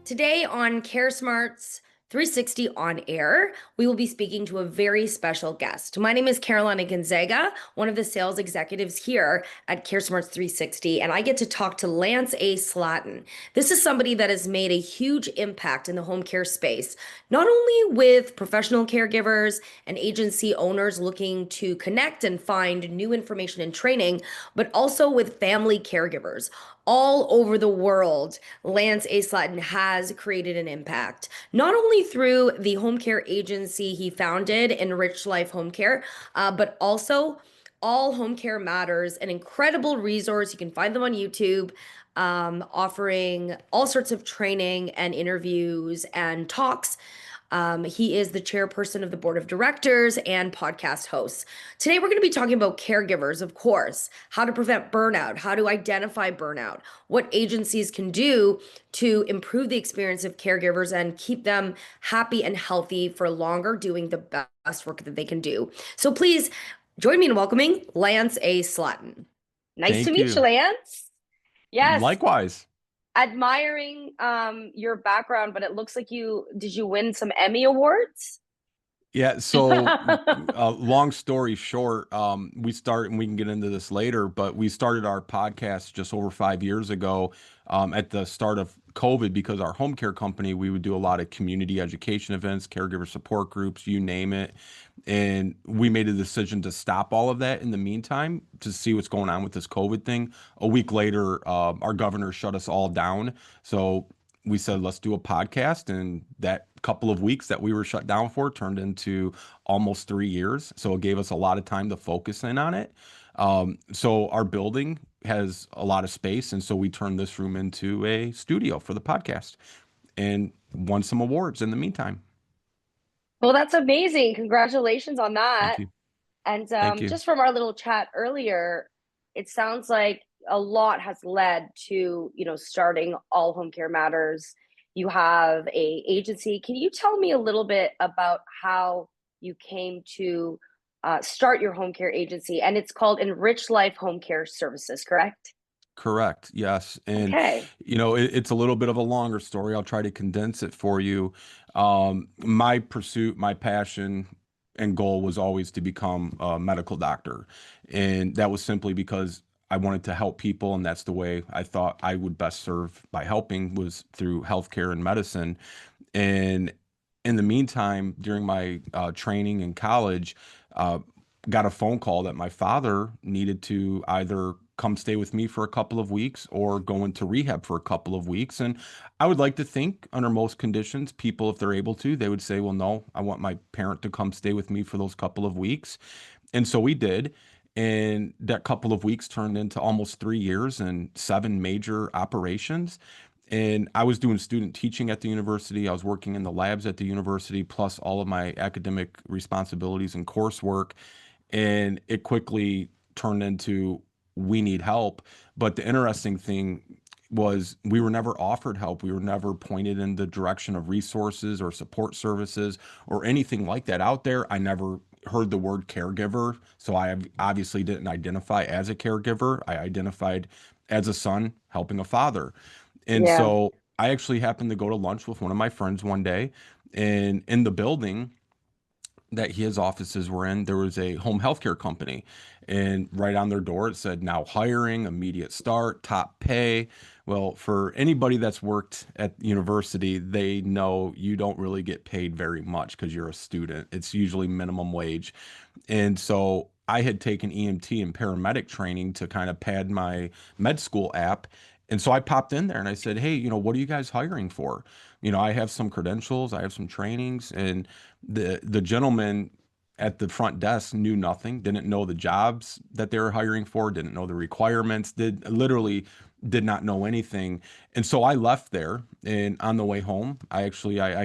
Today on CareSmartz360 On Air, we will be speaking to a very special guest. My name is Carolina Gonzaga, one of the sales executives here at CareSmartz360, and I get to talk to Lance A. Slatton. This is somebody that has made a huge impact in the home care space, not only with professional caregivers and agency owners looking to connect and find new information and training, but also with family caregivers all over the world. Lance A. Slatton has created an impact, not only through the home care agency he founded, Enriched Home Care, but also All Home Care Matters, an incredible resource. You can find them on YouTube, offering all sorts of training and interviews and talks. He is the chairperson of the board of directors and podcast host. Today, we're going to be talking about caregivers, of course, how to prevent burnout, how to identify burnout, what agencies can do to improve the experience of caregivers and keep them happy and healthy for longer, doing the best work that they can do. So please join me in welcoming Lance A. Slatton. Nice to Thank meet you, you. Lance. Yes, Likewise. admiring your background, but it looks like you win some Emmy awards? Yeah, so long story short, and we can get into this later, but we started our podcast just over 5 years ago, at the start of COVID, because our home care company, we would do a lot of community education events, caregiver support groups, you name it. And we made a decision to stop all of that in the meantime to see what's going on with this COVID thing. A week later, our governor shut us all down. So we said, let's do a podcast. And that couple of weeks that we were shut down for turned into almost 3 years. So it gave us a lot of time to focus in on it. So our building has a lot of space. And so we turned this room into a studio for the podcast and won some awards in the meantime. Well, that's amazing. Congratulations on Thank that. you. And Thank you. just from our little chat earlier, it sounds like a lot has led to, starting All Home Care Matters. You have a agency. Can you tell me a little bit about how you came to start your home care agency? And it's called Enriched Home Care Services, correct? Correct. Yes. And, Okay. it's a little bit of a longer story. I'll try to condense it for you. My pursuit, my passion and goal was always to become a medical doctor. And that was simply because I wanted to help people. And that's the way I thought I would best serve by helping, was through healthcare and medicine. And in the meantime, during my training in college, uh, got a phone call that my father needed to either come stay with me for a couple of weeks or go into rehab for a couple of weeks. And I would like to think, under most conditions, people, if they're able to, they would say, well, no, I want my parent to come stay with me for those couple of weeks. And so we did. And that couple of weeks turned into almost 3 years and 7 major operations. And I was doing student teaching at the university. I was working in the labs at the university, plus all of my academic responsibilities and coursework. And it quickly turned into, we need help. But the interesting thing was, we were never offered help. We were never pointed in the direction of resources or support services or anything like that out there. I never heard the word caregiver. So obviously didn't identify as a caregiver. I identified as a son helping a father. And Yeah. so I actually happened to go to lunch with one of my friends one day, and in the building that his offices were in, there was a home healthcare company. And right on their door, it said, now hiring, immediate start, top pay. Well, for anybody that's worked at university, they know you don't really get paid very much because you're a student. It's usually minimum wage. And so I had taken EMT and paramedic training to kind of pad my med school app. And so I popped in there and I said, hey, what are you guys hiring for? I have some credentials, I have some trainings. And the gentleman at the front desk knew nothing, didn't know the jobs that they were hiring for, didn't know the requirements, did not know anything. And so I left there, and on the way home, I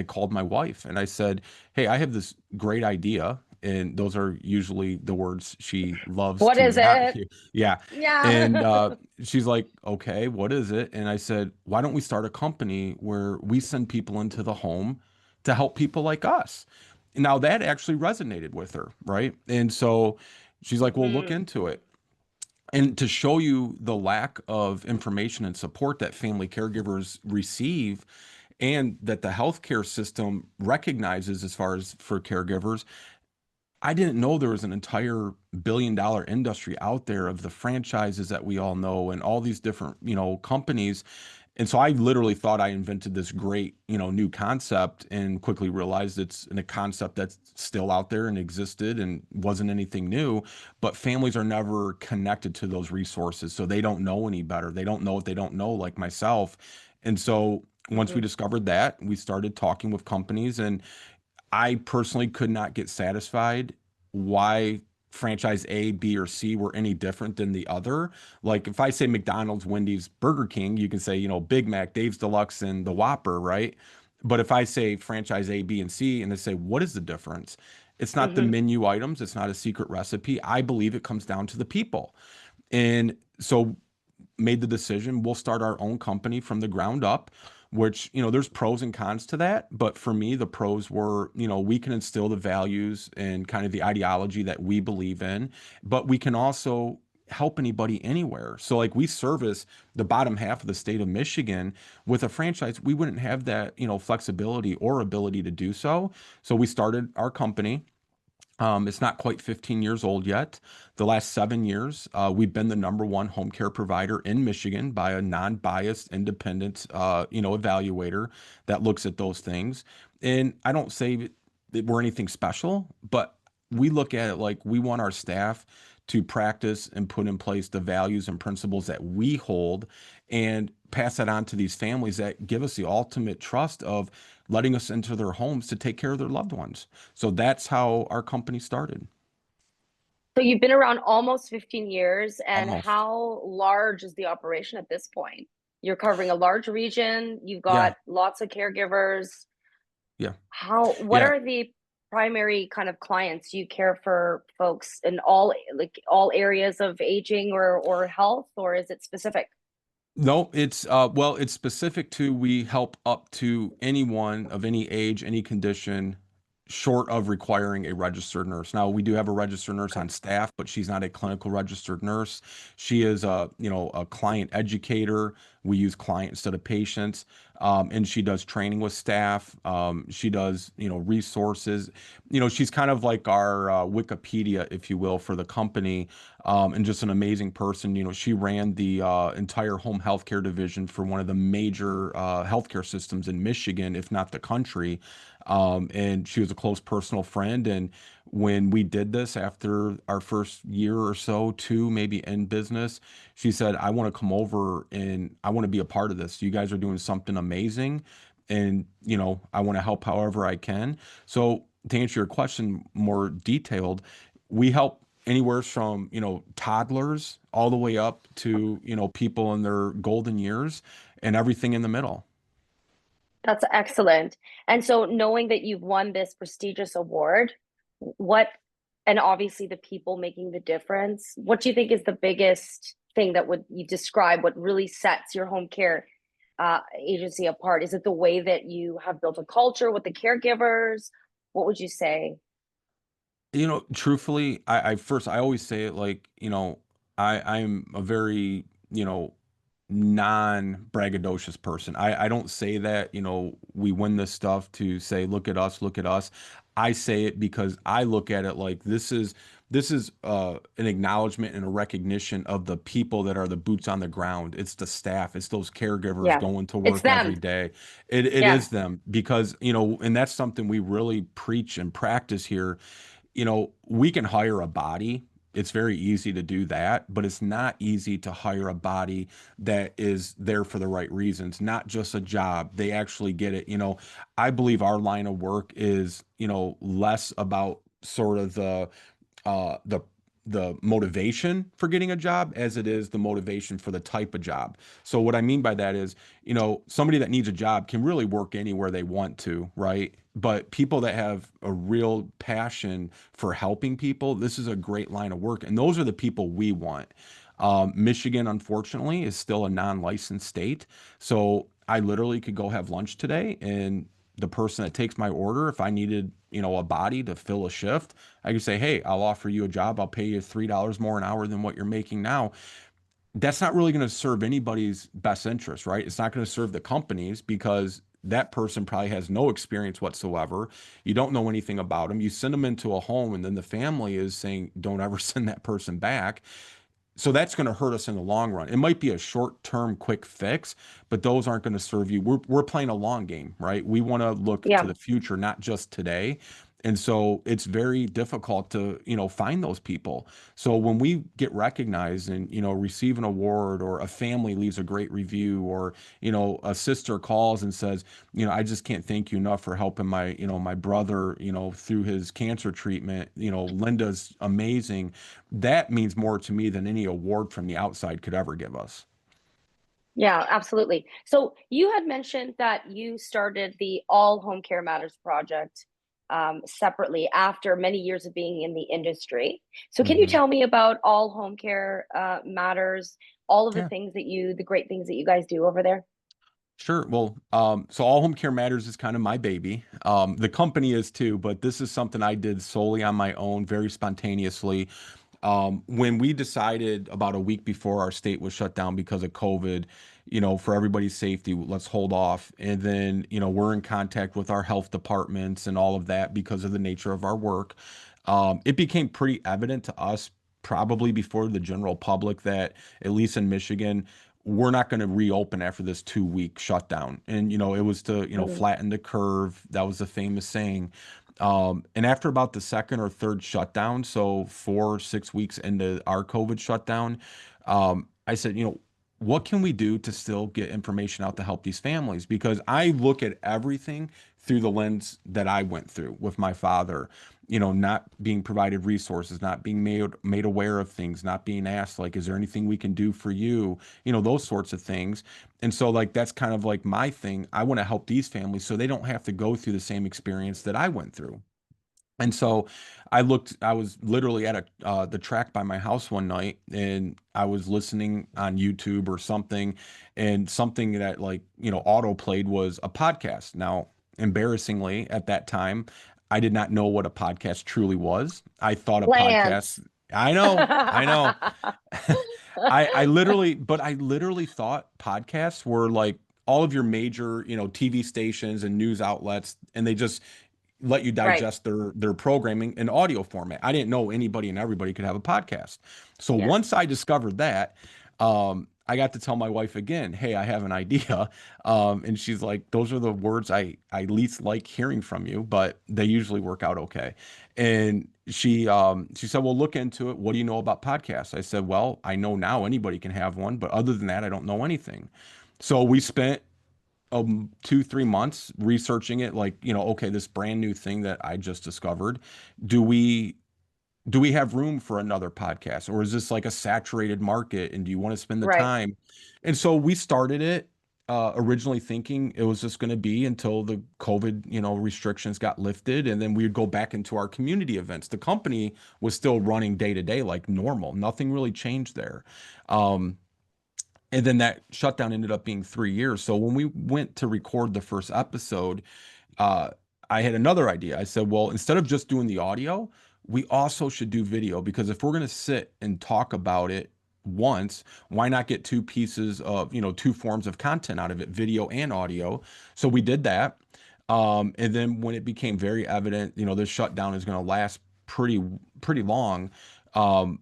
called my wife and I said, hey, I have this great idea. And those are usually the words she loves What to is not it? hear. Yeah. And Yeah. she's like, okay, what is it? And I said, why don't we start a company where we send people into the home to help people like us? Now that actually resonated with her, right? And so she's like, well, look Hmm. into it. And to show you the lack of information and support that family caregivers receive, and that the healthcare system recognizes as far as for caregivers. I didn't know there was an entire billion-dollar industry out there of the franchises that we all know and all these different, companies. And so I literally thought I invented this great, new concept and quickly realized it's a concept that's still out there and existed and wasn't anything new. But families are never connected to those resources. So they don't know any better. They don't know what they don't know, like myself. And so once we Mhm. discovered that, we started talking with companies, and I personally could not get satisfied why franchise A, B, or C were any different than the other. Like if I say McDonald's, Wendy's, Burger King, you can say, Big Mac, Dave's Deluxe, and the Whopper, right? But if I say franchise A, B, and C, and they say, what is the difference? It's not the Mhm. menu items, it's not a secret recipe. I believe it comes down to the people. And so made the decision we'll start our own company from the ground up, which there's pros and cons to that, but for me the pros were we can instill the values and kind of the ideology that we believe in, but we can also help anybody anywhere. So like we service the bottom half of the state of Michigan. With a franchise we wouldn't have that flexibility or ability to do so. So we started our company. It's not quite 15 years old yet. The last 7 years, we've been the number one home care provider in Michigan by a non-biased, independent, evaluator that looks at those things. And I don't say that we're anything special, but we look at it like we want our staff to practice and put in place the values and principles that we hold and pass that on to these families that give us the ultimate trust of letting us into their homes to take care of their loved ones. So that's how our company started. So you've been around almost 15 years, and Almost. how large is the operation at this point? You're covering a large region, you've Yeah. got lots of caregivers. Yeah. What Yeah. are the primary kind of clients? Do you care for folks in all areas of aging or health, or is it specific? No, it's well, it's specific to we help up to anyone of any age, any condition, short of requiring a registered nurse. Now, we do have a registered nurse Okay. on staff, but she's not a clinical registered nurse. She is a client educator. We use client instead of patients. And she does training with staff. She does, resources. She's kind of like our Wikipedia, if you will, for the company, and just an amazing person. She ran the entire home healthcare division for one of the major healthcare systems in Michigan, if not the country. And she was a close personal friend. And when we did this after our first year or so, two maybe in business, she said, I want to come over and I want to be a part of this. You guys are doing something amazing. And, I want to help however I can. So, to answer your question more detailed, we help anywhere from toddlers all the way up to people in their golden years and everything in the middle. That's excellent. And so knowing that you've won this prestigious award, what, and obviously the people making the difference, what do you think is the biggest thing that would you describe what really sets your home care agency apart? Is it the way that you have built a culture with the caregivers? What would you say? Truthfully, I always say it like, I'm a very, non-braggadocious person. I don't say that, we win this stuff to say, look at us, look at us. I say it because I look at it like this is an acknowledgement and a recognition of the people that are the boots on the ground. It's the staff, it's those caregivers Yeah, going to it's work them. every day. It Yeah. is them because, and that's something we really preach and practice here. We can hire a body. It's very easy to do that, but it's not easy to hire a body that is there for the right reasons, not just a job. They actually get it. I believe our line of work is, less about sort of uh the the motivation for getting a job as it is the motivation for the type of job. So what I mean by that is, somebody that needs a job can really work anywhere they want to, right? But people that have a real passion for helping people, this is a great line of work. And those are the people we want. Michigan, unfortunately, is still a non-licensed state. So I literally could go have lunch today and the person that takes my order, if I needed, a body to fill a shift, I could say, hey, I'll offer you a job. I'll pay you $3 more an hour than what you're making now. That's not really going to serve anybody's best interest, right? It's not going to serve the companies because that person probably has no experience whatsoever. You don't know anything about them. You send them into a home, and then the family is saying, don't ever send that person back. So that's going to hurt us in the long run. It might be a short-term quick fix, but those aren't going to serve you. We're playing a long game, right? We want to look to Yeah. the future, not just today. And so it's very difficult to, find those people. So when we get recognized and, receive an award, or a family leaves a great review, or, a sister calls and says, I just can't thank you enough for helping my brother, through his cancer treatment. Linda's amazing. That means more to me than any award from the outside could ever give us. Yeah, absolutely. So you had mentioned that you started the All Home Care Matters project separately after many years of being in the industry. So can you Hmm. tell me about All Home Care Matters, all of Yeah, the great things that you guys do over there? sure. Well, so All Home Care Matters is kind of my baby. The company is too, but this is something I did solely on my own, very spontaneously. When we decided about a week before our state was shut down because of COVID, for everybody's safety, let's hold off. And then, we're in contact with our health departments and all of that because of the nature of our work. It became pretty evident to us, probably before the general public, that at least in Michigan, we're not going to reopen after this 2 week shutdown. And, it was to, Mhm. flatten the curve. That was the famous saying. And after about the second or third shutdown, so 4, 6 weeks into our COVID shutdown, I said, what can we do to still get information out to help these families? Because I look at everything through the lens that I went through with my father, not being provided resources, not being made aware of things, not being asked, like, is there anything we can do for you? Those sorts of things. And so, like, that's kind of like my thing. I want to help these families so they don't have to go through the same experience that I went through. And so I was literally at the track by my house one night, and I was listening on YouTube or something, and something that, like, auto played was a podcast. Now, embarrassingly, at that time, I did not know what a podcast truly was. I thought a Lance. podcast, I know. But I literally thought podcasts were like all of your major, TV stations and news outlets, and they just let you Right. digest their programming in audio format. I didn't know anybody and everybody could have a podcast. So Yes. once I discovered that, I got to tell my wife again, "Hey, I have an idea," and she's like, "Those are the words I least like hearing from you, but they usually work out okay." And she said, "Well, look into it. What do you know about podcasts?" I said, "Well, I know now anybody can have one, but other than that, I don't know anything." So we spent 2, 3 months researching it, like, okay, this brand new thing that I just discovered. Do we do we have room for another podcast, or is this like a saturated market, and do you want to spend the Right. time? And so we started it, originally thinking it was just going to be until the COVID, restrictions got lifted, and then we'd go back into our community events. The company was still running day to day like normal. Nothing really changed there. Um, and then that shutdown ended up being 3 years. So when we went to record the first episode, uh, I had another idea. I said, well, instead of just doing the audio, we also should do video, because if we're going to sit and talk about it once, why not get two pieces of, two forms of content out of it, video and audio? So we did that. And then when it became very evident, this shutdown is going to last pretty long,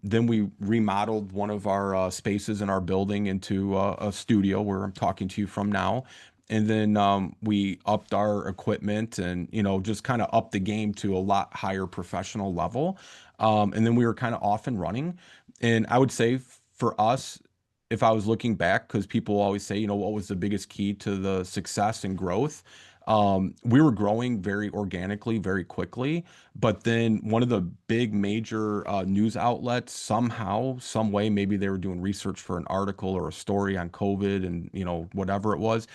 then we remodeled one of our spaces in our building into a studio where I'm talking to you from now. And then we upped our equipment and, just kind of upped the game to a lot higher professional level. And then we were kind of off and running. And I would say for us, if I was looking back, because people always say, what was the biggest key to the success and growth? We were growing very organically, very quickly. But then one of the big major news outlets, somehow, some way, maybe they were doing research for an article or a story on COVID, and whatever it was,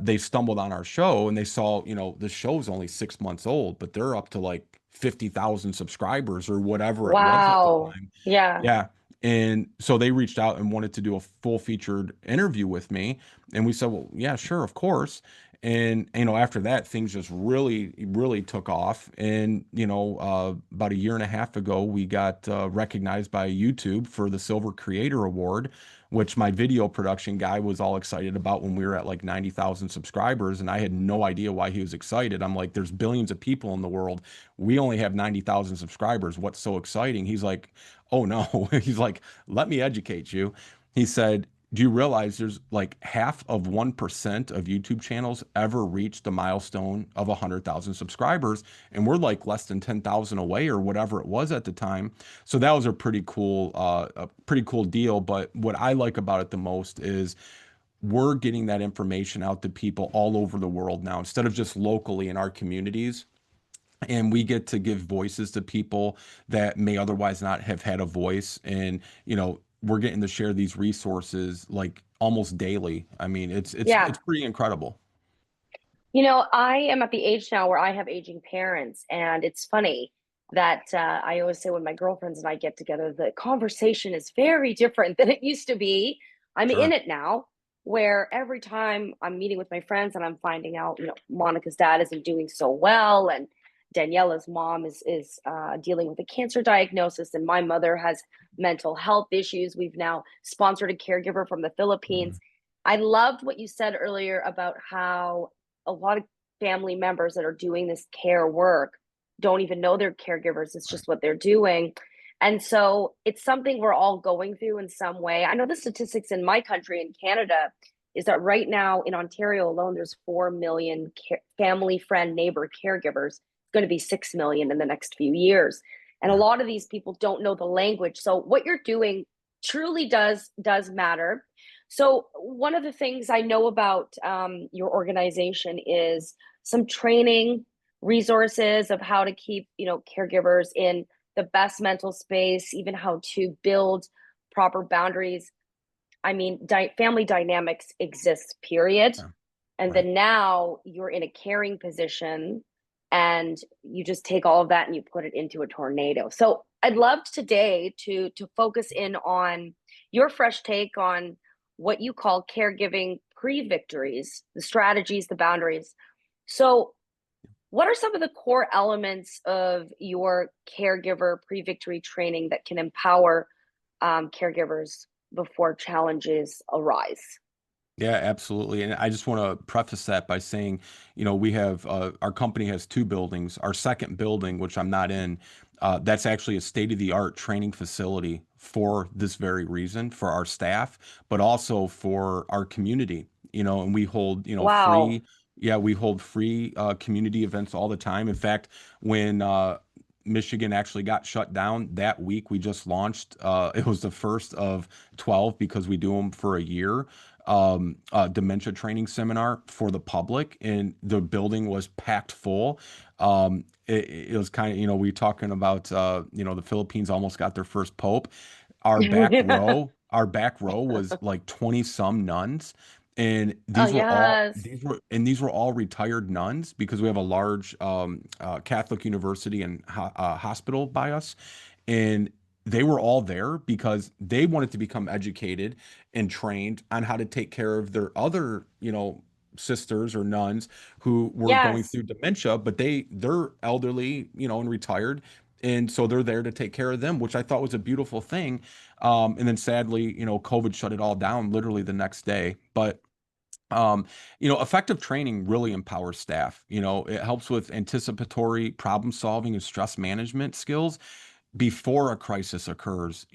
they stumbled on our show, and they saw, the show's only 6 months old, but they're up to like 50,000 subscribers or whatever it was at the Wow. time. Yeah. Yeah. And so they reached out and wanted to do a full featured interview with me. And we said, well, yeah, sure, of course. And, after that, things just really, really took off. And, about a year and a half ago, we got recognized by YouTube for the Silver Creator Award, which my video production guy was all excited about when we were at like 90,000 subscribers. And I had no idea why he was excited. I'm like, there's billions of people in the world. We only have 90,000 subscribers. What's so exciting? He's like, oh no. He's like, let me educate you. He said, do you realize there's like half of 1% of YouTube channels ever reach the milestone of 100,000 subscribers? And we're like less than 10,000 away or whatever it was at the time. So that was a pretty cool deal. But what I like about it the most is we're getting that information out to people all over the world now, instead of just locally in our communities. And we get to give voices to people that may otherwise not have had a voice. And, we're getting to share these resources like almost daily. I mean, it's Yeah. pretty incredible. I am at the age now where I have aging parents, and it's funny that I always say when my girlfriends and I get together, the conversation is very different than it used to be. I'm in Sure. it now, where every time I'm meeting with my friends and I'm finding out, Monica's dad isn't doing so well, and Daniela's mom is dealing with a cancer diagnosis, and my mother has mental health issues. We've now sponsored a caregiver from the Mhm. Philippines. I loved what you said earlier about how a lot of family members that are doing this care work don't even know they're caregivers. It's Right. just what they're doing. And so it's something we're all going through in some way. I know the statistics in my country, in Canada, is that right now in Ontario alone, there's 4 million family, friend, neighbor caregivers. It's going to be 6 million in the next few years. And a Yeah. lot of these people don't know the language. So what you're doing truly does matter. So one of the things I know about your organization is some training resources of how to keep, caregivers in the best mental space, even how to build proper boundaries. I mean, family dynamics exist, period. Yeah. And Right. then now you're in a caring position and you just take all of that and you put it into a tornado. So I'd love today to focus in on your fresh take on what you call caregiving pre-victories, the strategies, the boundaries. So what are some of the core elements of your caregiver pre-victory training that can empower caregivers before challenges arise? Yeah, absolutely. And I just want to preface that by saying, we have our company has two buildings. Our second building, which I'm not in, that's actually a state-of-the-art training facility for this very reason, for our staff, but also for our community. And we hold, Wow. free, yeah, we hold free community events all the time. In fact, when Michigan actually got shut down that week, we just launched, it was the first of 12 because we do them for a year, dementia training seminar for the public, and the building was packed full. It was kind of, we talking about, the Philippines almost got their first pope. Yeah. Our back row was like 20 some nuns. And Oh, yes. these were all retired nuns because we have a large Catholic university and hospital by us. And they were all there because they wanted to become educated and trained on how to take care of their other, sisters or nuns who were going Yes. through dementia, but they're elderly, and retired. And so they're there to take care of them, which I thought was a beautiful thing. And then sadly, COVID shut it all down literally the next day. But effective training really empowers staff. It helps with anticipatory problem solving and stress management skills before a crisis occurs.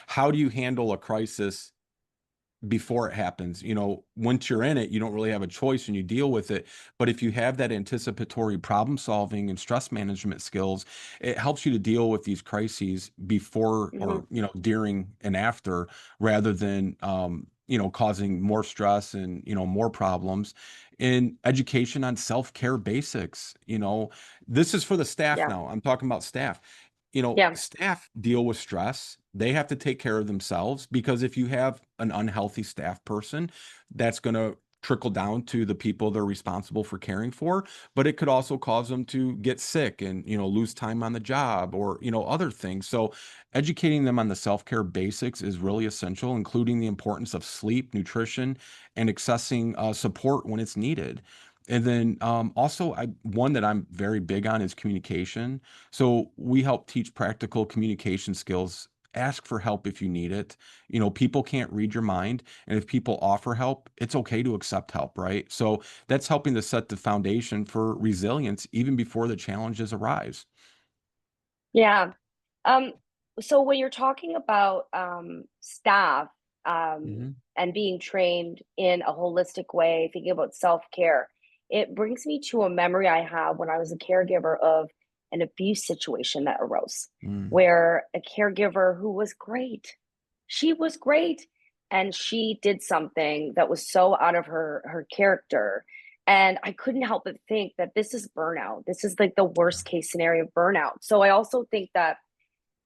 How do you handle a crisis before it happens? Once you're in it, you don't really have a choice and you deal with it. But if you have that anticipatory problem solving and stress management skills, it helps you to deal with these crises before Mhm. or, during and after, rather than, causing more stress and, more problems. In education on self-care basics, this is for the staff Yeah. now. I'm talking about staff. Yeah. Staff deal with stress. They have to take care of themselves, because if you have an unhealthy staff person, that's going to trickle down to the people they're responsible for caring for, but it could also cause them to get sick and, lose time on the job or, other things. So educating them on the self-care basics is really essential, including the importance of sleep, nutrition, and accessing support when it's needed. And then also, one that I'm very big on is communication. So we help teach practical communication skills. Ask for help if you need it. People can't read your mind, and if people offer help, it's okay to accept help, right? So that's helping to set the foundation for resilience even before the challenges arise. Yeah. Um, so when you're talking about staff Mhm. and being trained in a holistic way, thinking about self-care, it brings me to a memory I have when I was a caregiver of an abuse situation that arose, Mm. where a caregiver who was great, she was great, and she did something that was so out of her character. And I couldn't help but think that this is burnout. This is like the worst case scenario of burnout. So I also think that,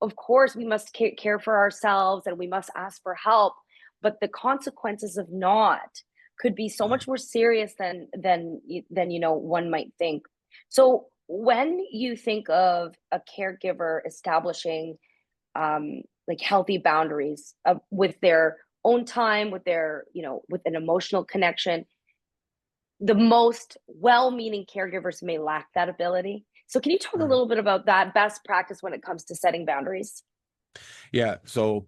of course, we must care for ourselves and we must ask for help, but the consequences of not could be so Yeah. much more serious than one might think. So when you think of a caregiver establishing like healthy boundaries with their own time, with their with an emotional connection, the most well-meaning caregivers may lack that ability. So can you talk a Right. little bit about that best practice when it comes to setting boundaries? Yeah. So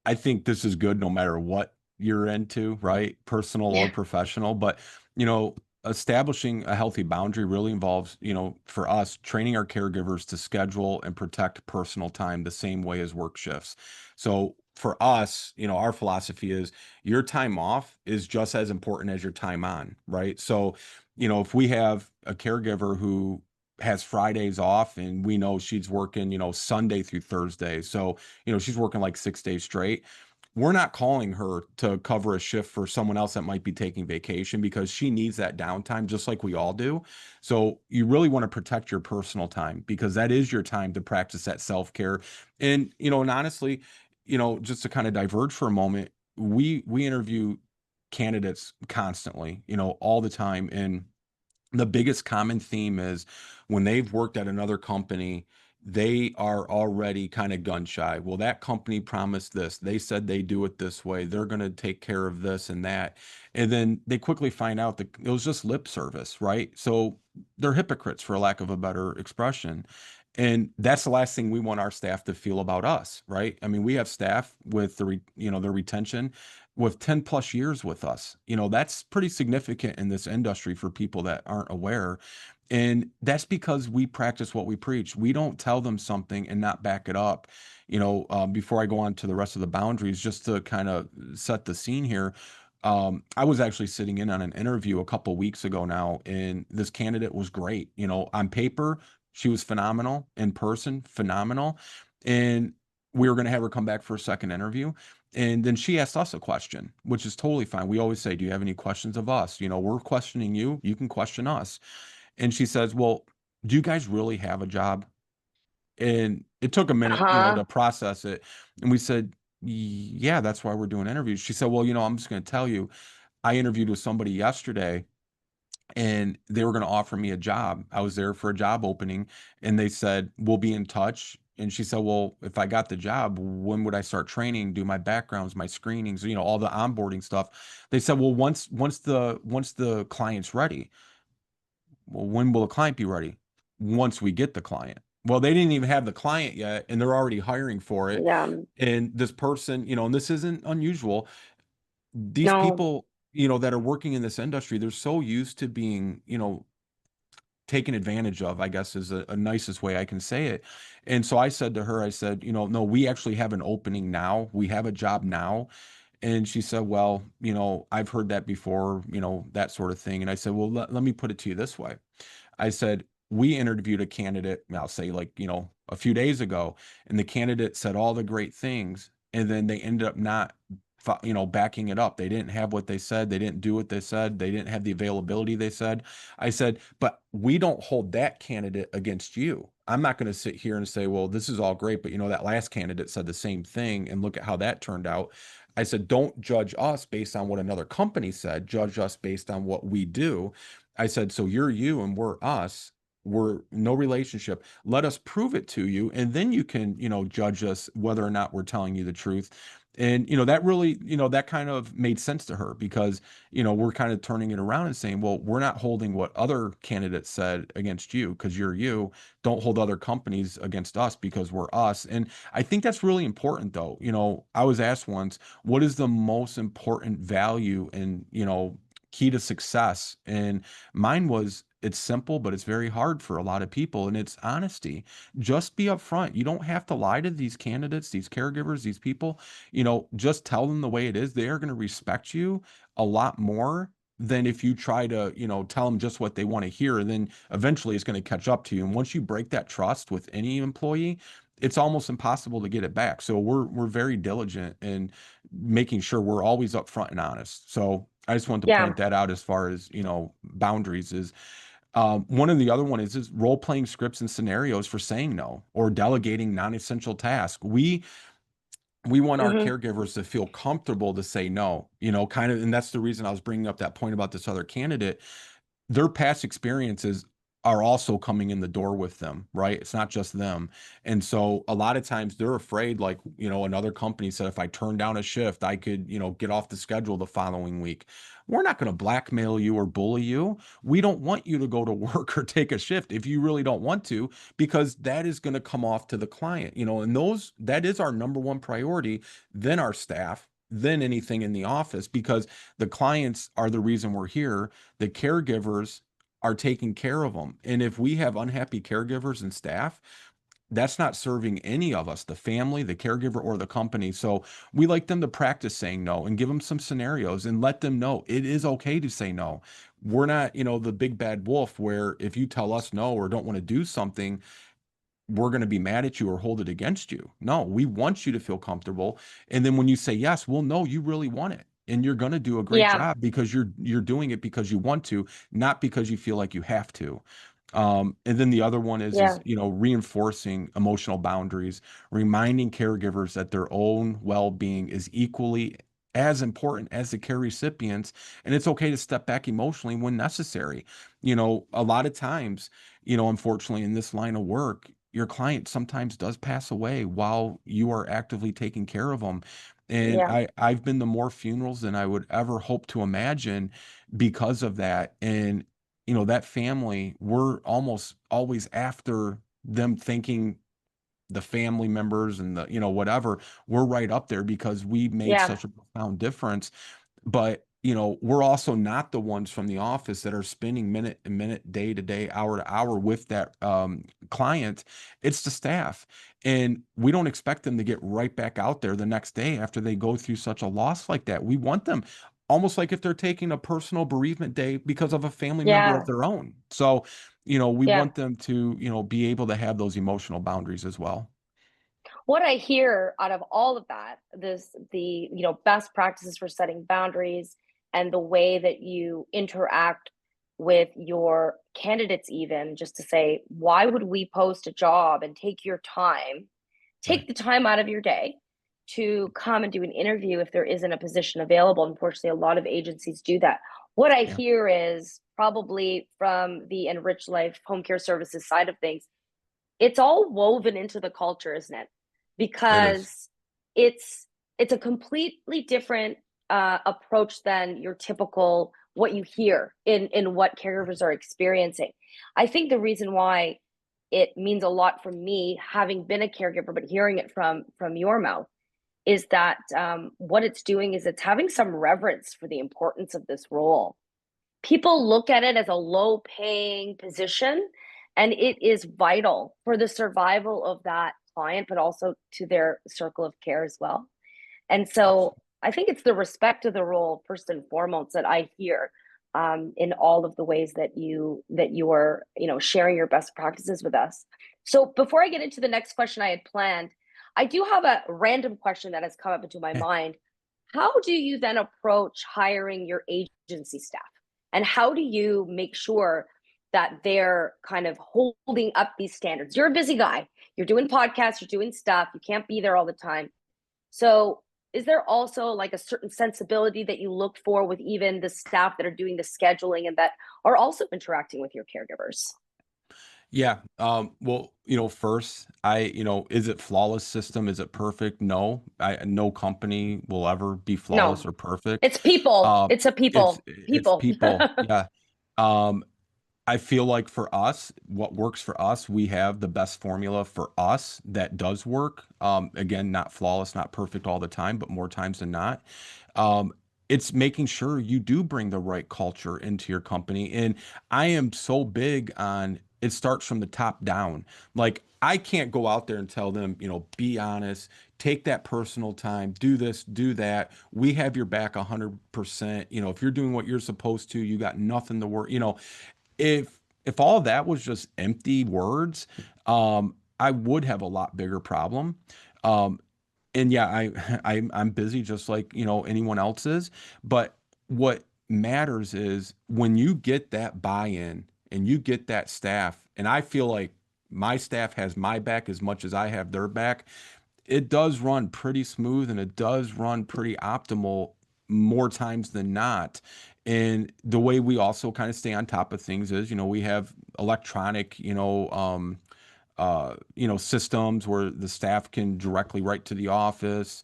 I think this is good no matter what you're into, right? Personal or Yeah. professional. But, you know, establishing a healthy boundary really involves, for us, training our caregivers to schedule and protect personal time the same way as work shifts. So for us, our philosophy is your time off is just as important as your time on, right? So, if we have a caregiver who has Fridays off and we know she's working, Sunday through Thursday. So, she's working like 6 days straight. We're not calling her to cover a shift for someone else that might be taking vacation because she needs that downtime just like we all do. So you really want to protect your personal time because that is your time to practice that self-care. And honestly, just to kind of diverge for a moment, we interview candidates constantly, all the time. And the biggest common theme is when they've worked at another company, they are already kind of gun shy. Well, that company promised this. They said they do it this way. They're going to take care of this and that. And then they quickly find out that it was just lip service, right? So they're hypocrites, for lack of a better expression. And that's the last thing we want our staff to feel about us, right? I mean, we have staff with their retention with 10 plus years with us. That's pretty significant in this industry for people that aren't aware. And that's because we practice what we preach. We don't tell them something and not back it up. Before I go on to the rest of the boundaries, just to kind of set the scene here, I was actually sitting in on an interview a couple weeks ago now, and this candidate was great. On paper, she was phenomenal. In person, phenomenal. And we were going to have her come back for a second interview. And then she asked us a question, which is totally fine. We always say, "Do you have any questions of us? We're questioning you. You can question us." And she says, "Well, do you guys really have a job?" And it took a minute, Uh-huh. to process it. And we said, "Yeah, that's why we're doing interviews." She said, "Well, I'm just going to tell you, I interviewed with somebody yesterday and they were going to offer me a job. I was there for a job opening and they said, we'll be in touch." And she said, "Well, if I got the job, when would I start training, do my backgrounds, my screenings, all the onboarding stuff?" They said, "Well, once the client's ready." "Well, when will the client be ready?" "Once we get the client." Well, they didn't even have the client yet and they're already hiring for it. Yeah. And this person, and this isn't unusual, these No. people, that are working in this industry, they're so used to being, taken advantage of, I guess is a nicest way I can say it. And so I said to her, I said, "No, we actually have an opening now. We have a job now." And she said, "Well, I've heard that before, that sort of thing." And I said, "Well, let me put it to you this way." I said, "We interviewed a candidate, and I'll say like, a few days ago, and the candidate said all the great things, and then they ended up not, backing it up. They didn't have what they said. They didn't do what they said. They didn't have the availability they said." I said, "But we don't hold that candidate against you. I'm not going to sit here and say, well, this is all great, but that last candidate said the same thing and look at how that turned out." I said, "Don't judge us based on what another company said. Judge us based on what we do." I said, "So you're you and we're us. We're no relationship. Let us prove it to you. And then you can, judge us whether or not we're telling you the truth." And, that really, that kind of made sense to her because, we're kind of turning it around and saying, well, we're not holding what other candidates said against you because you're you. Don't hold other companies against us because we're us. And I think that's really important, though. I was asked once, what is the most important value and, key to success? And mine was, it's simple, but it's very hard for a lot of people. And it's honesty. Just be upfront. You don't have to lie to these candidates, these caregivers, these people. Just tell them the way it is. They are going to respect you a lot more than if you try to, tell them just what they want to hear. And then eventually it's going to catch up to you. And once you break that trust with any employee, it's almost impossible to get it back. So we're very diligent in making sure we're always upfront and honest. So I just wanted to Yeah. point that out as far as, boundaries is. One of the other one is role playing scripts and scenarios for saying no or delegating non-essential tasks. We want our Hmm. caregivers to feel comfortable to say no, kind of, and that's the reason I was bringing up that point about this other candidate. Their past experiences are also coming in the door with them, right? It's not just them. And so a lot of times they're afraid, like, another company said, if I turn down a shift, I could, get off the schedule the following week. We're not going to blackmail you or bully you. We don't want you to go to work or take a shift if you really don't want to, because that is going to come off to the client, and that is our number one priority, then our staff, then anything in the office, because the clients are the reason we're here. The caregivers are taking care of them. And if we have unhappy caregivers and staff, that's not serving any of us, the family, the caregiver, or the company. So we like them to practice saying no and give them some scenarios and let them know it is okay to say no. We're not, the big bad wolf where if you tell us no or don't want to do something, we're going to be mad at you or hold it against you. No, we want you to feel comfortable. And then when you say yes, we'll know you really want it. And you're going to do a great Yeah. job because you're doing it because you want to, not because you feel like you have to. And then the other one is Yeah. reinforcing emotional boundaries, reminding caregivers that their own well-being is equally as important as the care recipients, and it's okay to step back emotionally when necessary. A lot of times, unfortunately, in this line of work, your client sometimes does pass away while you are actively taking care of them. And Yeah. I've been to more funerals than I would ever hope to imagine because of that. And that family, we're almost always after them, thinking the family members and the, whatever, we're right up there because we made Yeah. such a profound difference. But, we're also not the ones from the office that are spending minute to minute, day to day, hour to hour with that client. It's the staff. And we don't expect them to get right back out there the next day after they go through such a loss like that. We want them almost like if they're taking a personal bereavement day because of a family member of Yeah. their own. So, we Yeah. want them to, be able to have those emotional boundaries as well. What I hear out of all of that, the best practices for setting boundaries and the way that you interact with your candidates, even just to say, why would we post a job and Right. take the time out of your day to come and do an interview if there isn't a position available. Unfortunately, a lot of agencies do that. What I Yeah, hear is probably from the Enriched Life home care services side of things, it's all woven into the culture, isn't it? it is. Because it's it's a completely different approach than your typical what you hear in what caregivers are experiencing. I think the reason why it means a lot for me, having been a caregiver, but hearing it from your mouth, is that what it's doing is it's having some reverence for the importance of this role. People look at it as a low paying position, and it is vital for the survival of that client, but also to their circle of care as well. And so I think it's the respect of the role first and foremost that I hear in all of the ways that you are sharing your best practices with us. So before I get into the next question I had planned, I do have a random question that has come up into my Yeah. mind. How do you then approach hiring your agency staff? And how do you make sure that they're kind of holding up these standards? You're a busy guy. You're doing podcasts, you're doing stuff. You can't be there all the time. So, is there also like a certain sensibility that you look for with even the staff that are doing the scheduling and that are also interacting with your caregivers? Yeah. Well, first, is it flawless system? Is it perfect? No. No company will ever be flawless No, or perfect. it's people. Um, It's a it's people. people. Yeah. Um, I feel like for us, what works for us, we have the best formula for us that does work. Again, not flawless, not perfect all the time, but more times than not. Um, it's making sure you do bring the right culture into your company. And I am so big on it starts from the top down. Like I can't go out there and tell them, be honest, take that personal time, do this, do that. We have your back 100%. If you're doing what you're supposed to, you got nothing to worry. If all that was just empty words, I would have a lot bigger problem. Um, and yeah, I'm busy just like, anyone else is. But what matters is when you get that buy-in and you get that staff, and I feel like my staff has my back as much as I have their back, it does run pretty smooth and it does run pretty optimal more times than not. And the way we also kind of stay on top of things is, we have electronic, systems where the staff can directly write to the office.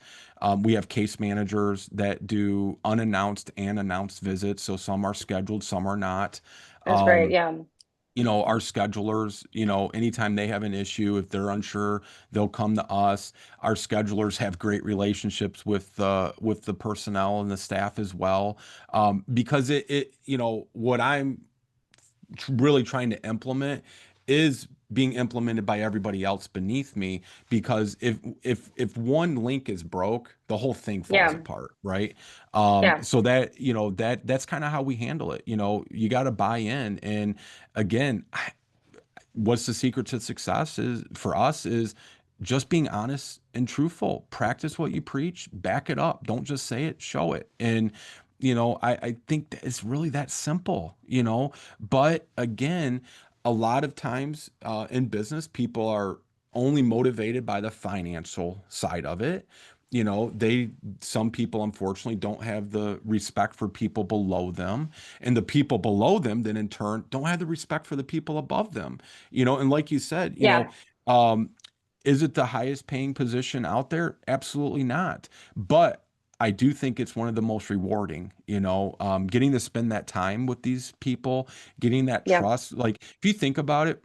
We have case managers that do unannounced and announced visits. So some are scheduled, some are not. That's great. Um, Yeah. our schedulers, anytime they have an issue, if they're unsure, they'll come to us. Our schedulers have great relationships with the personnel and the staff as well. Because what I'm really trying to implement is being implemented by everybody else beneath me, because if one link is broke, the whole thing falls Yeah. apart, right? Yeah. So that's kind of how we handle it. You got to buy in. And again, what's the secret to success is for us is just being honest and truthful. Practice what you preach, back it up. Don't just say it, show it. And I think that it's really that simple. But again, a lot of times in business, people are only motivated by the financial side of it. Some people unfortunately don't have the respect for people below them, and the people below them then in turn don't have the respect for the people above them. And like you said, Yeah. um, is it the highest paying position out there? Absolutely not. But I do think it's one of the most rewarding, getting to spend that time with these people, getting that Yeah. trust. Like, if you think about it,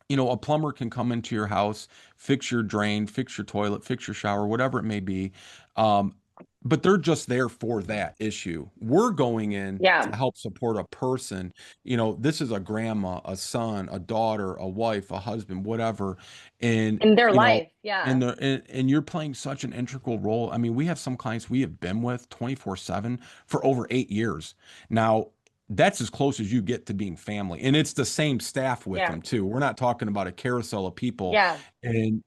a plumber can come into your house, fix your drain, fix your toilet, fix your shower, whatever it may be. Um, but they're just there for that issue. We're going in Yeah. to help support a person. This is a grandma, a son, a daughter, a wife, a husband, whatever. And, In their life. Yeah. and you're playing such an integral role. I mean, we have some clients we have been with 24/7 for over 8 years. Now, that's as close as you get to being family. And it's the same staff with Yeah. them too. We're not talking about a carousel of people. Yeah. And,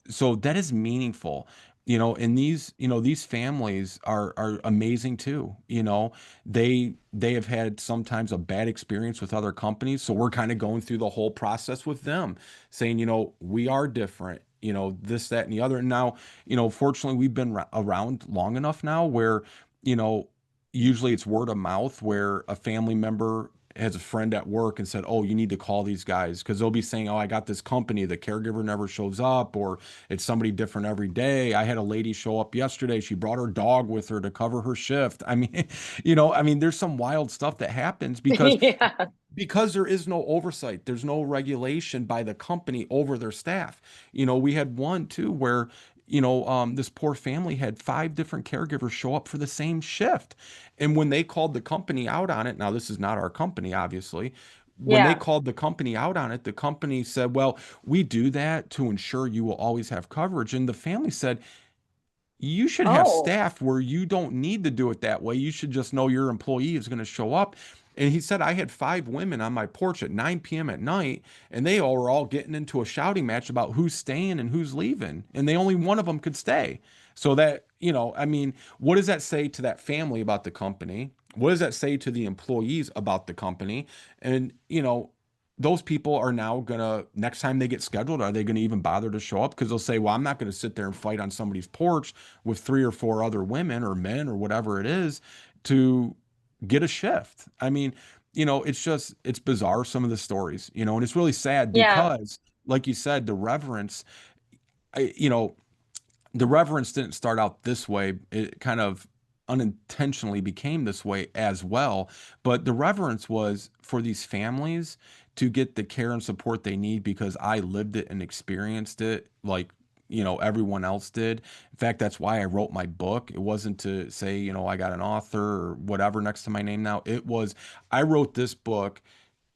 so that is meaningful. And these families are amazing too. They have had sometimes a bad experience with other companies. So we're kind of going through the whole process with them, saying, we are different, this, that, and the other. And now, fortunately, we've been around long enough now where, you know, usually it's word of mouth where a family member has a friend at work and said, "Oh, you need to call these guys," because they'll be saying, "Oh, I got this company, the caregiver never shows up, or it's somebody different every day. I had a lady show up yesterday. She brought her dog with her to cover her shift." I mean, there's some wild stuff that happens Yeah. because there is no oversight. There's no regulation by the company over their staff. We had one too where, this poor family had 5 different caregivers show up for the same shift. And when they called the company out on it, now this is not our company, obviously. When they Yeah. called the company out on it, the company said, "Well, we do that to ensure you will always have coverage." And the family said, "You should have Oh. staff where you don't need to do it that way. You should just know your employee is going to show up." And he said, "I had 5 women on my porch at 9 p.m. at night, and they all were all getting into a shouting match about who's staying and who's leaving. And they only one of them could stay." So that, what does that say to that family about the company? What does that say to the employees about the company? And, those people are now gonna, next time they get scheduled, are they gonna even bother to show up? Because they'll say, "Well, I'm not gonna sit there and fight on somebody's porch with 3 or 4 other women or men or whatever it is to get a shift." I mean, it's bizarre, some of the stories, and it's really sad Yeah. because, like you said, the reverence, I, you know, the reverence didn't start out this way. It kind of unintentionally became this way as well. But the reverence was for these families to get the care and support they need because I lived it and experienced it like, everyone else did. In fact, that's why I wrote my book. It wasn't to say, I got an author or whatever next to my name now. It was, I wrote this book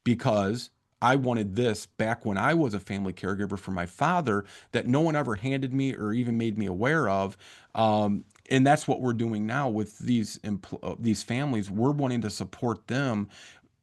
because I wanted this back when I was a family caregiver for my father that no one ever handed me or even made me aware of. And that's what we're doing now with these families. We're wanting to support them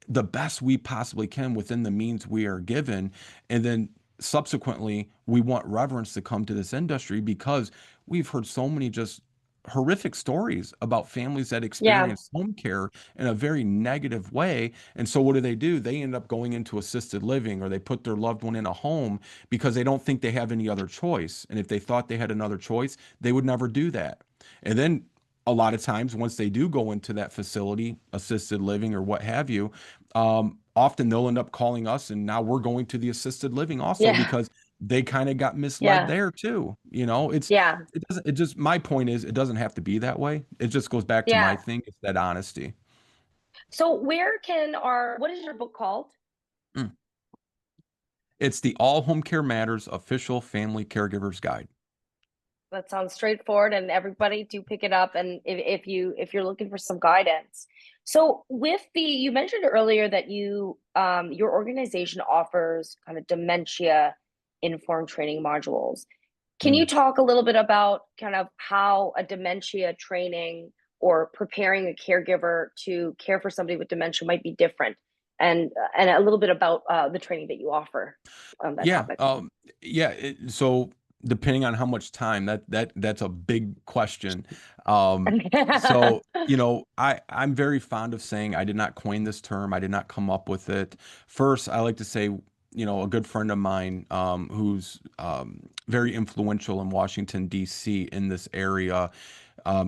the best we possibly can within the means we are given. And then subsequently, we want reverence to come to this industry because we've heard so many just horrific stories about families that Yeah. experience home care in a very negative way. And so what do? They end up going into assisted living or they put their loved one in a home because they don't think they have any other choice. And if they thought they had another choice, they would never do that. And then a lot of times, once they do go into that facility, assisted living or what have you, often they'll end up calling us, and now we're going to the assisted living also Yeah. because they kind of got misled Yeah. there too. Yeah. It just, my point is, it doesn't have to be that way. It just goes back to my Yeah. thing. It's that honesty. So what is your book called? Mm. It's the All Home Care Matters official family caregivers guide. That sounds straightforward, and everybody do pick it up. And if you're looking for some guidance, so with you mentioned earlier that your organization offers kind of dementia informed training modules. Can you Mm. talk a little bit about kind of how a dementia training or preparing a caregiver to care for somebody with dementia might be different, and a little bit about the training that you offer on that Yeah, topic? yeah. So depending on how much time, that's a big question. So I'm very fond of saying I did not coin this term. I did not come up with it. First, I like to say, a good friend of mine, who's very influential in Washington D.C. in this area.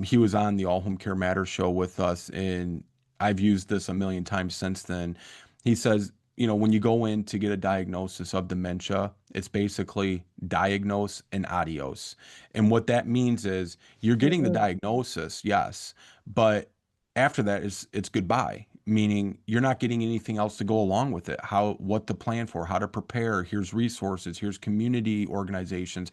He was on the All Home Care Matters show with us, and I've used this a million times since then. He says, when you go in to get a diagnosis of dementia, it's basically diagnose and adios. And what that means is you're getting the Mhm. diagnosis, yes, but after that it's goodbye, meaning you're not getting anything else to go along with it. What to plan for, how to prepare, here's resources, here's community organizations.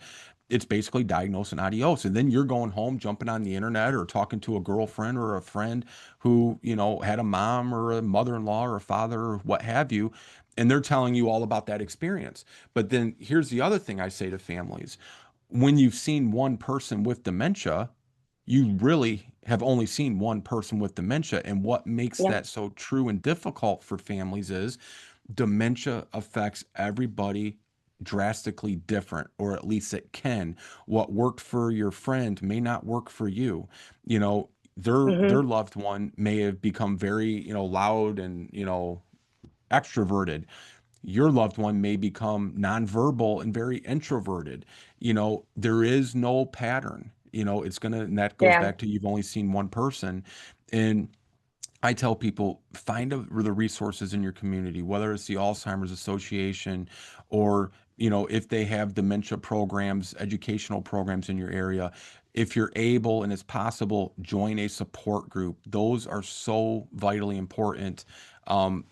It's basically diagnose and adios. And then you're going home, jumping on the internet or talking to a girlfriend or a friend who, had a mom or a mother-in-law or a father or what have you, and they're telling you all about that experience. But then here's the other thing I say to families. When you've seen one person with dementia, you really have only seen one person with dementia. And what makes Yeah. that so true and difficult for families is dementia affects everybody drastically different, or at least it can. What worked for your friend may not work for you. Their Hmm. loved one may have become very, loud and, extroverted. Your loved one may become nonverbal and very introverted. There is no pattern. And that goes Yeah. back to you've only seen one person. And I tell people, find the resources in your community, whether it's the Alzheimer's Association or, if they have dementia programs, educational programs in your area. If you're able and it's possible, join a support group. Those are so vitally important. Um,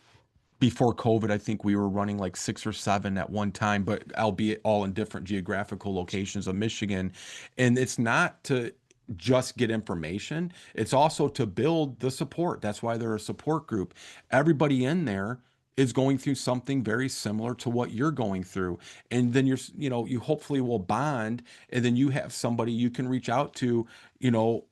Before COVID, I think we were running like 6 or 7 at one time, but albeit all in different geographical locations of Michigan. And it's not to just get information, it's also to build the support. That's why they're a support group. Everybody in there is going through something very similar to what you're going through. And then you hopefully will bond, and then you have somebody you can reach out to,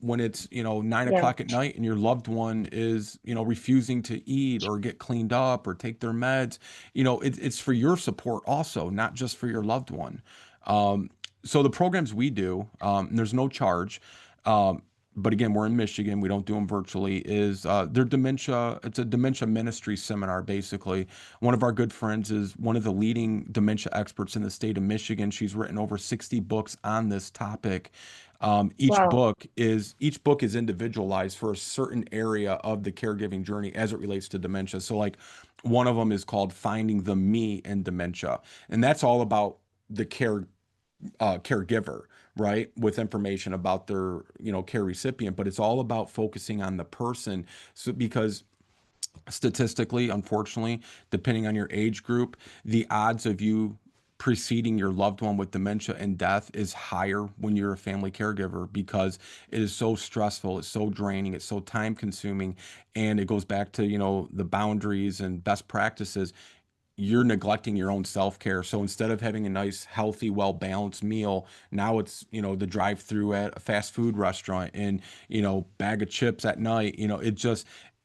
when it's, 9 Yeah. o'clock at night and your loved one is, refusing to eat or get cleaned up or take their meds. It's for your support also, not just for your loved one. Um, so the programs we do, there's no charge. Um, but again, we're in Michigan. We don't do them virtually. They're dementia. It's a dementia ministry seminar, basically. One of our good friends is one of the leading dementia experts in the state of Michigan. She's written over 60 books on this topic. Wow. Each book is individualized for a certain area of the caregiving journey as it relates to dementia. So like one of them is called Finding the Me in Dementia, and that's all about the caregiver, right? With information about their, care recipient, but it's all about focusing on the person. So because statistically, unfortunately, depending on your age group, the odds of you preceding your loved one with dementia and death is higher when you're a family caregiver because it is so stressful, it's so draining, it's so time consuming, and it goes back to, the boundaries and best practices. You're neglecting your own self-care. So instead of having a nice, healthy, well-balanced meal, now it's, the drive-through at a fast food restaurant and, bag of chips at night.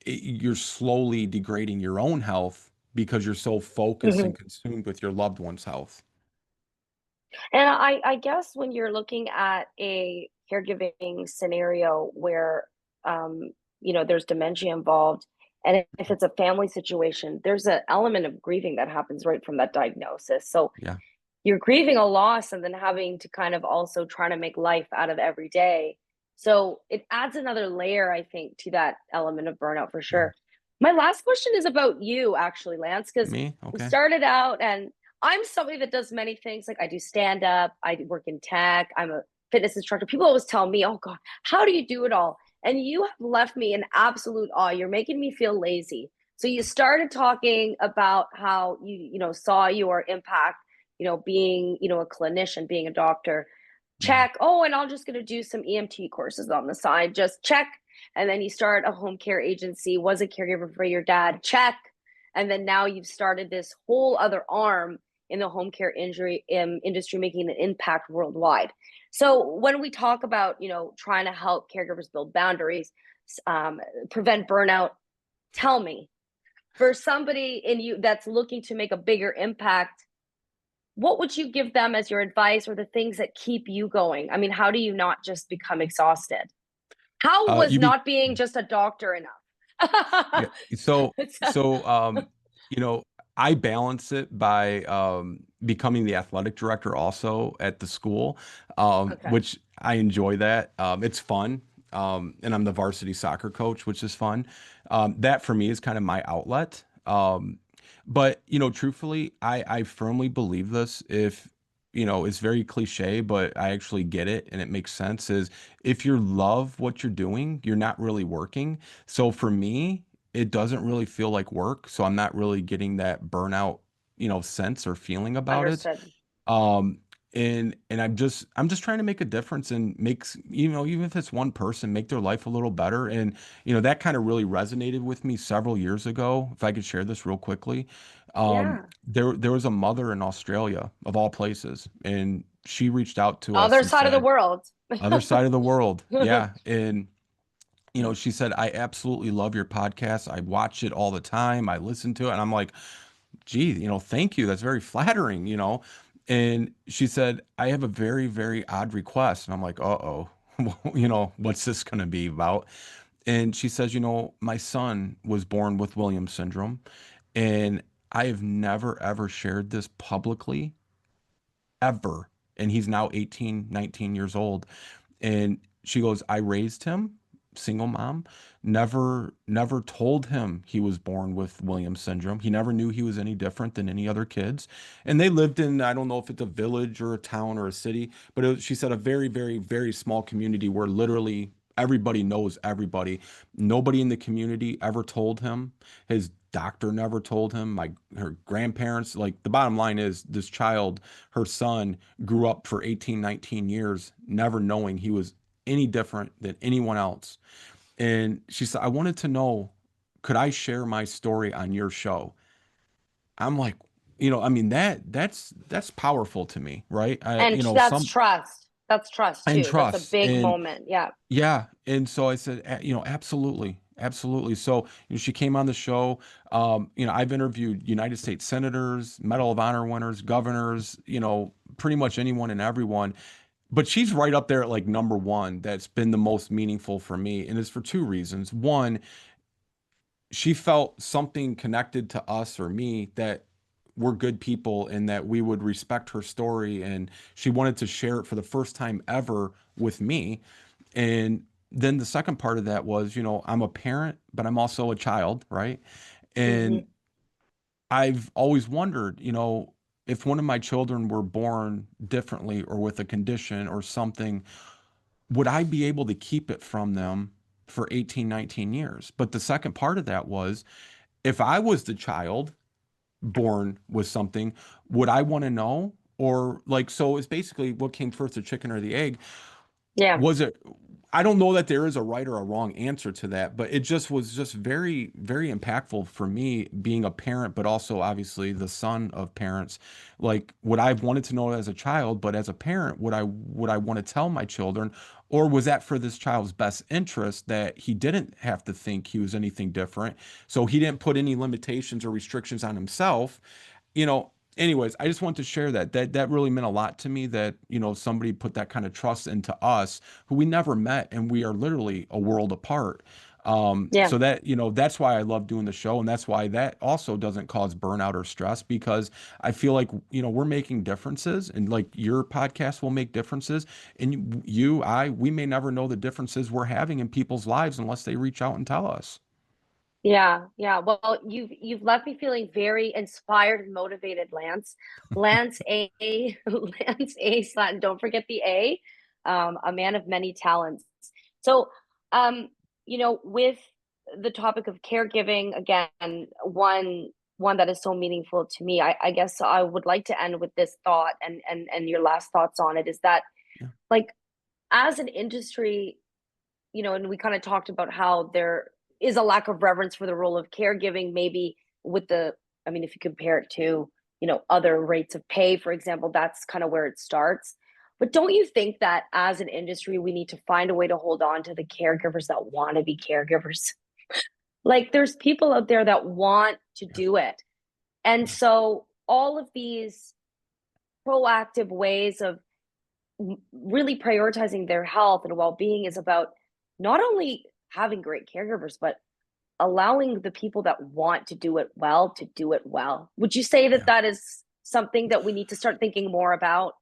You're slowly degrading your own health because you're so focused Mhm. and consumed with your loved one's health. And I guess when you're looking at a caregiving scenario where, um, there's dementia involved, and if it's a family situation, there's an element of grieving that happens right from that diagnosis. So Yeah. you're grieving a loss and then having to kind of also try to make life out of every day. So it adds another layer, I think, to that element of burnout for Yeah. sure. My last question is about you, actually, Lance, because Me? we Okay. started out and I'm somebody that does many things. Like I do stand up, I work in tech, I'm a fitness instructor. People always tell me, oh God, how do you do it all? And you have left me in absolute awe. You're making me feel lazy. So you started talking about how saw your impact, being, a clinician, being a doctor. Yeah. Check. Oh, and I'm just going to do some EMT courses on the side. Just check. And then you start a home care agency, was a caregiver for your dad. Check. And then now you've started this whole other arm in the home care injury industry, making an impact worldwide. So when we talk about, trying to help caregivers build boundaries, um, prevent burnout, tell me, for somebody in you that's looking to make a bigger impact, what would you give them as your advice or the things that keep you going? I mean, how do you not just become exhausted? How was You be not being just a doctor Yeah. enough? So, It's, so, you know, I balance it by becoming the athletic director also at the school, okay. which I enjoy that. It's fun. And I'm the varsity soccer coach, which is fun. That for me is kind of my outlet. But, truthfully, I firmly believe this. If, it's very cliche, but I actually get it and it makes sense is if you love what you're doing, you're not really working. So for me, it doesn't really feel like work. So I'm not really getting that burnout, sense or feeling about it. Understood. Um, and I'm just trying to make a difference and makes, even if it's one person, make their life a little better. And, that kind of really resonated with me several years ago. If I could share this real quickly. Yeah. There was a mother in Australia of all places, and she reached out to us Other and side of the said, world. other side of the world. Yeah. And she said, I absolutely love your podcast. I watch it all the time. I listen to it. And I'm like, gee, thank you. That's very flattering. And she said, I have a very, very odd request. And I'm like, uh-oh, what's this going to be about? And she says, my son was born with Williams syndrome. And I have never, ever shared this publicly, ever. And he's now 18, 19 years old. And she goes, I raised him, single mom, never told him he was born with Williams syndrome. He never knew he was any different than any other kids. And they lived in, I don't know if it's a village or a town or a city, but she said a very, very, very small community where literally everybody knows everybody. Nobody in the community ever told him. His doctor never told him. Her grandparents, like the bottom line is this child, her son, grew up for 18, 19 years, never knowing he was any different than anyone else. And she said, I wanted to know, could I share my story on your show? I'm like, I mean, that's powerful to me, right? And that's trust. That's trust And too. That's a trust. big And moment. Yeah. yeah. And so I said, absolutely. Absolutely. So she came on the show. I've interviewed United States senators, Medal of Honor winners, governors, pretty much anyone and everyone. But she's right up there at like number one that's been the most meaningful for me. And it's for two reasons. One, she felt something connected to us or me that we're good people and that we would respect her story. And she wanted to share it for the first time ever with me. And then the second part of that was, I'm a parent, but I'm also a child, right? Hmm. And I've always wondered, if one of my children were born differently or with a condition or something, would I be able to keep it from them for 18, 19 years? But the second part of that was, if I was the child born with something, would I want to know? Or like, so it's basically what came first, the chicken or the egg? Yeah. Was it, I don't know that there is a right or a wrong answer to that, but it just was just very, very impactful for me being a parent, but also obviously the son of parents. Like, would I have wanted to know as a child, but as a parent, would I want to tell my children, or was that for this child's best interest that he didn't have to think he was anything different? So he didn't put any limitations or restrictions on himself, anyways, I just want to share that really meant a lot to me that, somebody put that kind of trust into us who we never met and we are literally a world apart. Yeah. So that, that's why I love doing the show. And that's why that also doesn't cause burnout or stress, because I feel like, we're making differences, and like your podcast will make differences. And we may never know the differences we're having in people's lives unless they reach out and tell us. Yeah, yeah. Well, you've left me feeling very inspired and motivated, Lance. Lance A, Lance A. Slatton. Don't forget the A. A man of many talents. So, with the topic of caregiving, again, one that is so meaningful to me. I guess I would like to end with this thought, and your last thoughts on it is that, Yeah. like, as an industry, and we kind of talked about how there is a lack of reverence for the role of caregiving, maybe if you compare it to, other rates of pay, for example, that's kind of where it starts. But don't you think that as an industry, we need to find a way to hold on to the caregivers that want to be caregivers? Like, there's people out there that want to do it. And so all of these proactive ways of really prioritizing their health and well-being is about not only having great caregivers, but allowing the people that want to do it well to do it well. Would you say that Yeah. that is something that we need to start thinking more about?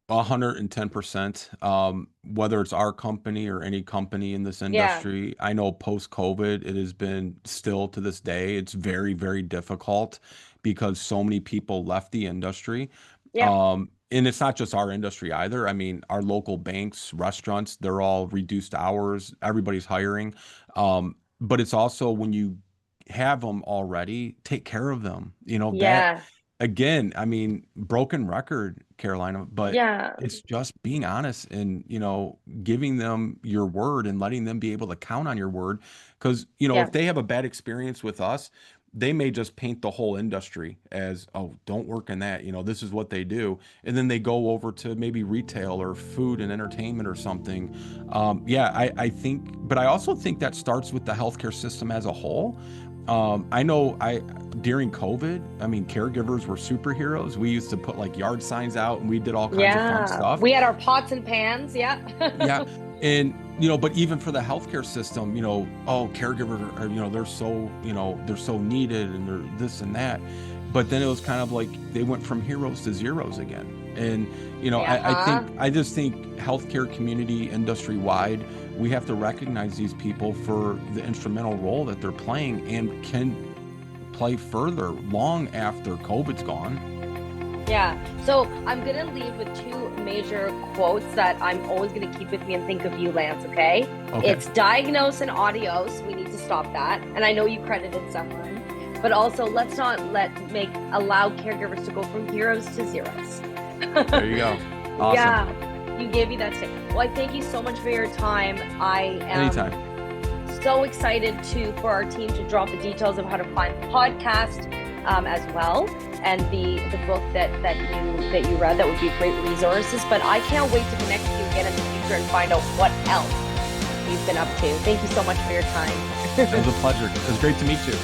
110%. Whether it's our company or any company in this Yeah, industry, I know post COVID, it has been still to this day, it's very, very difficult because so many people left the industry. yeah, And it's not just our industry either. I mean, our local banks, restaurants, they're all reduced hours, everybody's hiring. But it's also when you have them already, take care of them. That yeah, again, I mean, broken record, Carolina, but yeah, it's just being honest and, giving them your word and letting them be able to count on your word. Because, yeah, if they have a bad experience with us, they may just paint the whole industry as, oh, don't work in that, this is what they do. And then they go over to maybe retail or food and entertainment or something. Yeah, I think, but I also think that starts with the healthcare system as a whole. I know during COVID, I mean, caregivers were superheroes. We used to put like yard signs out and we did all kinds of fun yeah. stuff. We had our pots and pans. Yeah. Yeah. And, but even for the healthcare system, oh, caregivers are, they're so needed and they're this and that. But then it was kind of like they went from heroes to zeros again. And, Yeah. I just think healthcare community industry wide, we have to recognize these people for the instrumental role that they're playing and can play further long after COVID's gone. Yeah. So I'm going to leave with two major quotes that I'm always going to keep with me and think of you, Lance, okay? Okay. It's diagnose and adios. We need to stop that. And I know you credited someone. But also, let's not allow caregivers to go from heroes to zeros. There you go. Awesome. Yeah, you gave me that tip. Well, I thank you so much for your time. I am Anytime. so excited for our team to drop the details of how to find the podcast as well, and the book that you read. That would be great resources. But I can't wait to connect with you again in the future and find out what else you've been up to. Thank you so much for your time. It was a pleasure. It was great to meet you.